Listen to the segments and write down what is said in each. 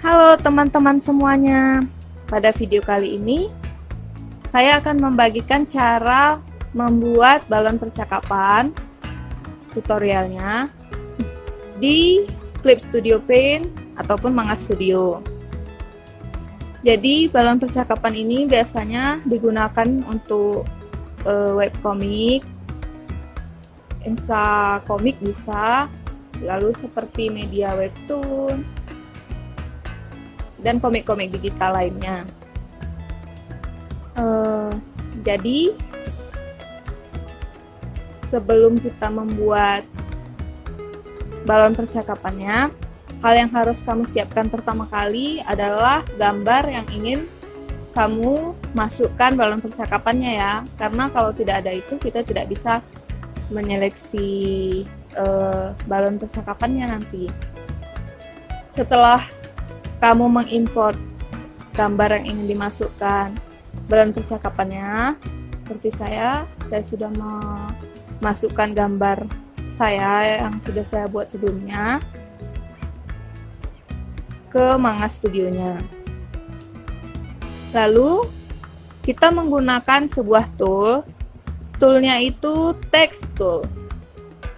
Halo teman-teman semuanya. Pada video kali ini saya akan membagikan cara membuat balon percakapan tutorialnya di Clip Studio Paint ataupun Manga Studio. Jadi balon percakapan ini biasanya digunakan untuk webcomic, instakomik bisa, lalu seperti media webtoon dan komik-komik digital lainnya. Jadi sebelum kita membuat balon percakapannya, hal yang harus kamu siapkan pertama kali adalah gambar yang ingin kamu masukkan balon percakapannya ya, karena kalau tidak ada itu kita tidak bisa menyeleksi balon percakapannya nanti. Setelah kamu mengimport gambar yang ingin dimasukkan balon percakapannya, seperti saya sudah memasukkan gambar saya yang sudah saya buat sebelumnya ke Manga Studionya. Lalu kita menggunakan sebuah toolnya itu text tool.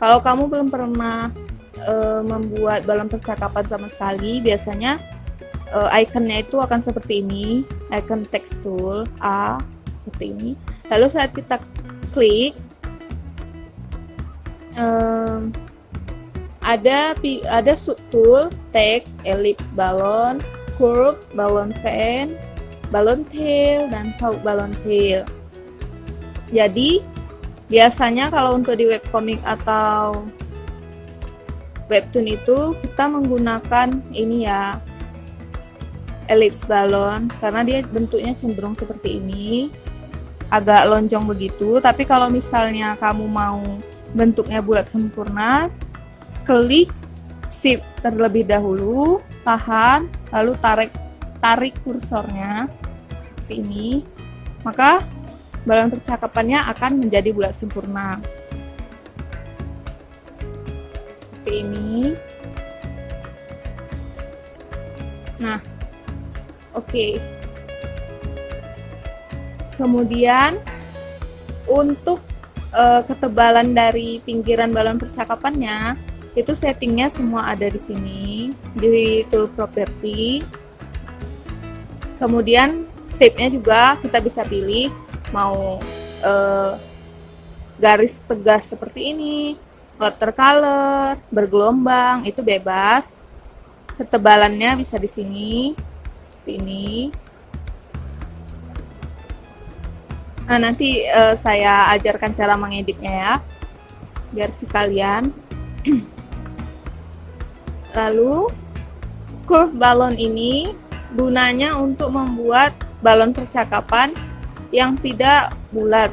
Kalau kamu belum pernah membuat balon percakapan sama sekali, biasanya ikonnya itu akan seperti ini, icon text tool A seperti ini. Lalu saat kita klik, ada subtool text, ellipse balon, curve, balon pen, balon tail, dan talk balon tail. Jadi biasanya kalau untuk di webcomic atau webtoon itu kita menggunakan ini ya, ellipse balon, karena dia bentuknya cenderung seperti ini, agak lonjong begitu. Tapi kalau misalnya kamu mau bentuknya bulat sempurna, klik shift terlebih dahulu, tahan, lalu tarik kursornya seperti ini, maka balon percakapannya akan menjadi bulat sempurna seperti ini. Nah, oke. Kemudian untuk ketebalan dari pinggiran balon percakapannya itu settingnya semua ada di sini di tool property. Kemudian shape-nya juga kita bisa pilih mau garis tegas seperti ini, watercolor, bergelombang, itu bebas. Ketebalannya bisa di sini seperti ini. Nah, nanti saya ajarkan cara mengeditnya ya, biar sekalian. Lalu curve balon ini gunanya untuk membuat balon percakapan yang tidak bulat.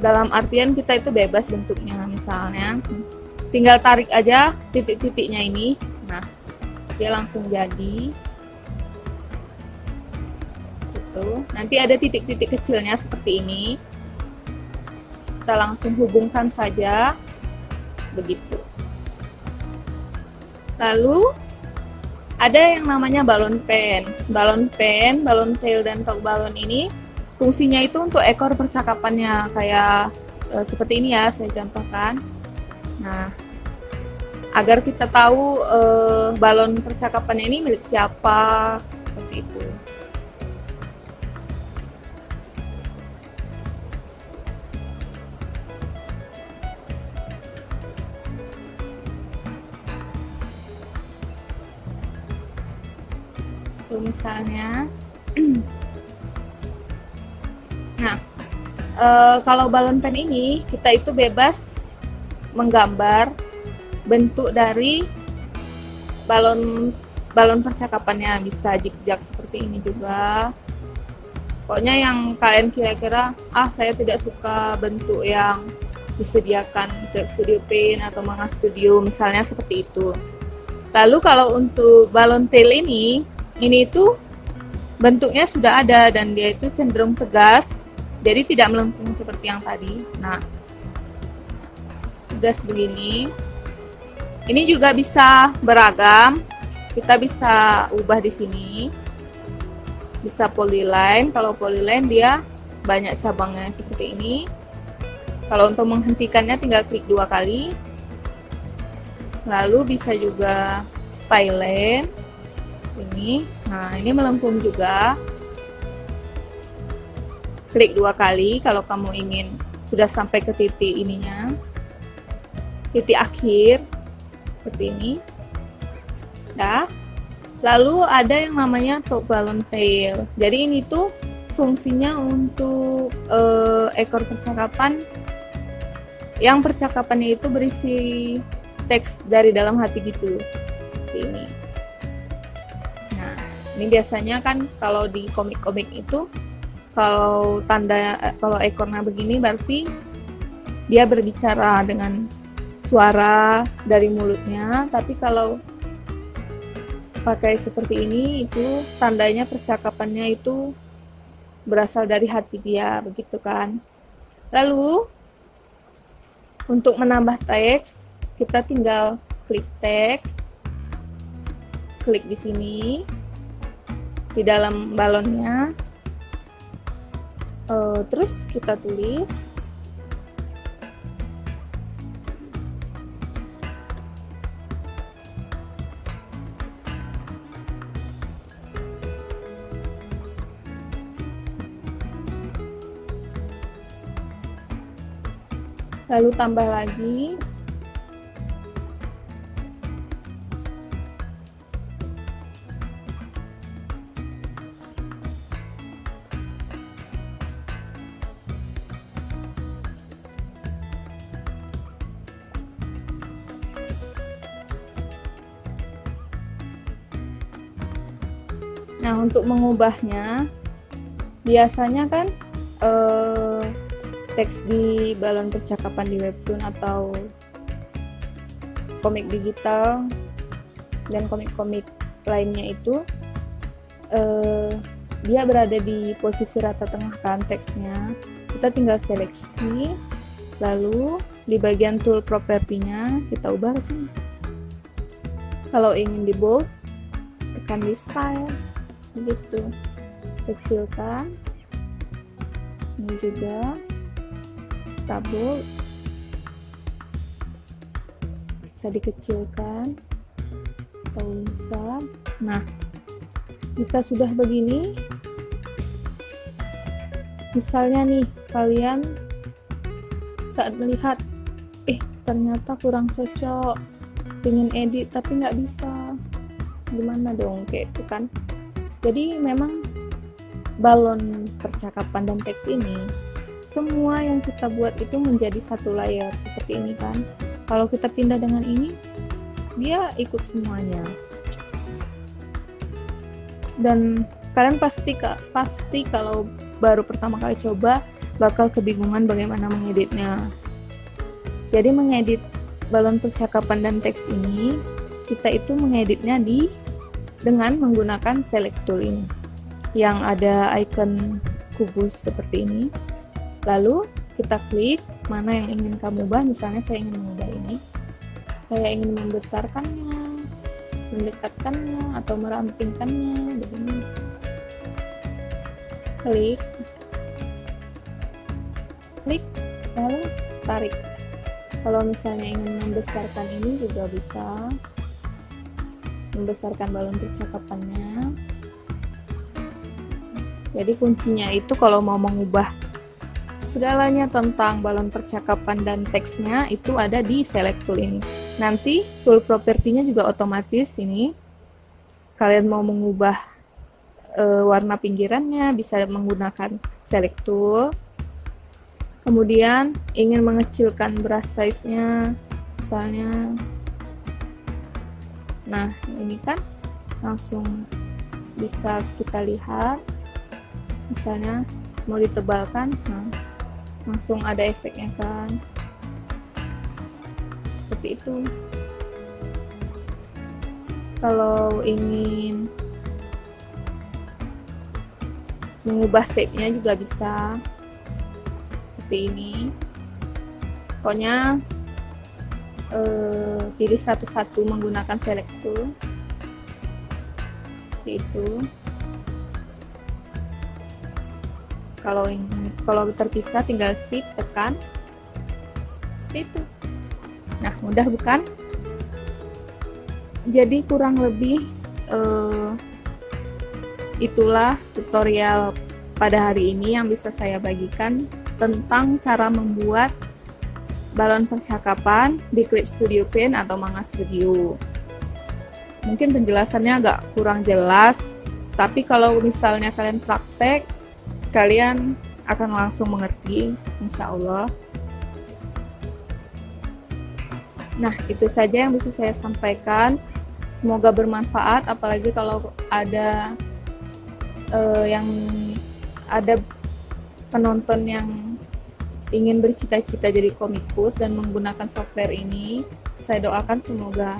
Dalam artian kita itu bebas bentuknya, misalnya tinggal tarik aja titik-titiknya ini, nah dia langsung jadi. Nanti ada titik-titik kecilnya seperti ini, kita langsung hubungkan saja begitu. Lalu ada yang namanya balon pen, balon tail, dan talk balon ini fungsinya itu untuk ekor percakapannya, kayak seperti ini ya, saya contohkan. Nah, agar kita tahu balon percakapannya ini milik siapa, seperti itu. Misalnya nah, kalau balon pen ini kita itu bebas menggambar bentuk dari balon percakapannya, bisa zigzag seperti ini juga. Pokoknya yang kalian kira-kira, saya tidak suka bentuk yang disediakan di Studio Paint atau Manga Studio, misalnya seperti itu. Lalu kalau untuk balon tail ini itu bentuknya sudah ada dan dia itu cenderung tegas, jadi tidak melengkung seperti yang tadi. Nah, tegas begini. Ini juga bisa beragam, kita bisa ubah di sini. Bisa polyline, kalau polyline dia banyak cabangnya seperti ini. Kalau untuk menghentikannya tinggal klik 2 kali. Lalu bisa juga spline ini. Nah, ini melengkung juga. Klik 2 kali kalau kamu ingin sudah sampai ke titik ininya. Titik akhir seperti ini. Dah. Lalu ada yang namanya top balloon tail. Jadi ini tuh fungsinya untuk ekor percakapan yang percakapannya itu berisi teks dari dalam hati gitu. Seperti ini. Nah, ini biasanya kan kalau di komik-komik itu kalau kalau ekornya begini berarti dia berbicara dengan suara dari mulutnya, tapi kalau pakai seperti ini itu tandanya percakapannya itu berasal dari hati dia, begitu kan. Lalu untuk menambah teks kita tinggal klik teks, klik di sini di dalam balonnya, terus kita tulis. Lalu tambah lagi. Nah, untuk mengubahnya biasanya kan teks di balon percakapan di webtoon atau komik digital dan komik-komik lainnya itu dia berada di posisi rata tengah kan teksnya. Kita tinggal seleksi, lalu di bagian tool propertinya kita ubah ke sini. Kalau ingin di bold, tekan di style, begitu. Kecilkan. Ini juga tabel bisa dikecilkan atau besar. Nah, jika sudah begini, misalnya nih kalian saat melihat ternyata kurang cocok, ingin edit tapi nggak bisa, gimana dong, kayak itu kan. Jadi memang balon percakapan dan teks ini semua yang kita buat itu menjadi satu layer seperti ini kan. Kalau kita pindah dengan ini, dia ikut semuanya. Dan kalian pasti kalau baru pertama kali coba bakal kebingungan bagaimana mengeditnya. Jadi mengedit balon percakapan dan teks ini, kita itu mengeditnya dengan menggunakan select tool ini yang ada icon kubus seperti ini. Lalu kita klik mana yang ingin kamu ubah. Misalnya saya ingin mengubah ini, saya ingin membesarkannya, mendekatkannya, atau merampingkannya begini. Klik, lalu tarik. Kalau misalnya ingin membesarkan ini juga bisa, membesarkan balon percakapannya. Jadi kuncinya itu kalau mau mengubah segalanya tentang balon percakapan dan teksnya itu ada di select tool ini. Nanti tool propertinya juga otomatis ini. Kalian mau mengubah warna pinggirannya bisa menggunakan select tool. Kemudian ingin mengecilkan brush size-nya misalnya. Nah, ini kan langsung bisa kita lihat. Misalnya mau ditebalkan, nah langsung ada efeknya kan, seperti itu. Kalau ingin mengubah shape-nya juga bisa seperti ini. Pokoknya pilih satu-satu menggunakan select tool. seperti itu. Kalau terpisah tinggal shift tekan itu. Nah, mudah bukan? Jadi kurang lebih itulah tutorial pada hari ini yang bisa saya bagikan tentang cara membuat balon percakapan di Clip Studio Paint atau Manga Studio. Mungkin penjelasannya agak kurang jelas, tapi kalau misalnya kalian praktek, kalian akan langsung mengerti, insya Allah. Nah, itu saja yang bisa saya sampaikan. Semoga bermanfaat, apalagi kalau ada penonton yang ingin bercita-cita jadi komikus dan menggunakan software ini. Saya doakan semoga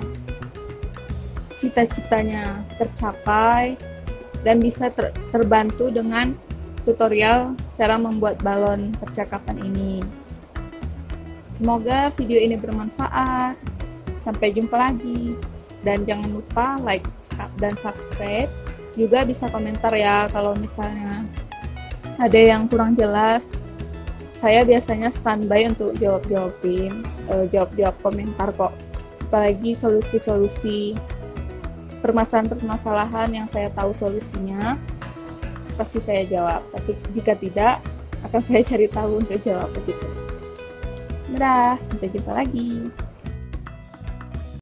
cita-citanya tercapai dan bisa terbantu dengan tutorial cara membuat balon percakapan ini. Semoga video ini bermanfaat. Sampai jumpa lagi. Dan jangan lupa like dan subscribe. Juga bisa komentar ya kalau misalnya ada yang kurang jelas. Saya biasanya standby untuk jawab komentar kok. Apalagi solusi-solusi permasalahan-permasalahan yang saya tahu solusinya, pasti saya jawab. Tapi jika tidak, akan saya cari tahu untuk jawab begitu. Dadah, sampai jumpa lagi.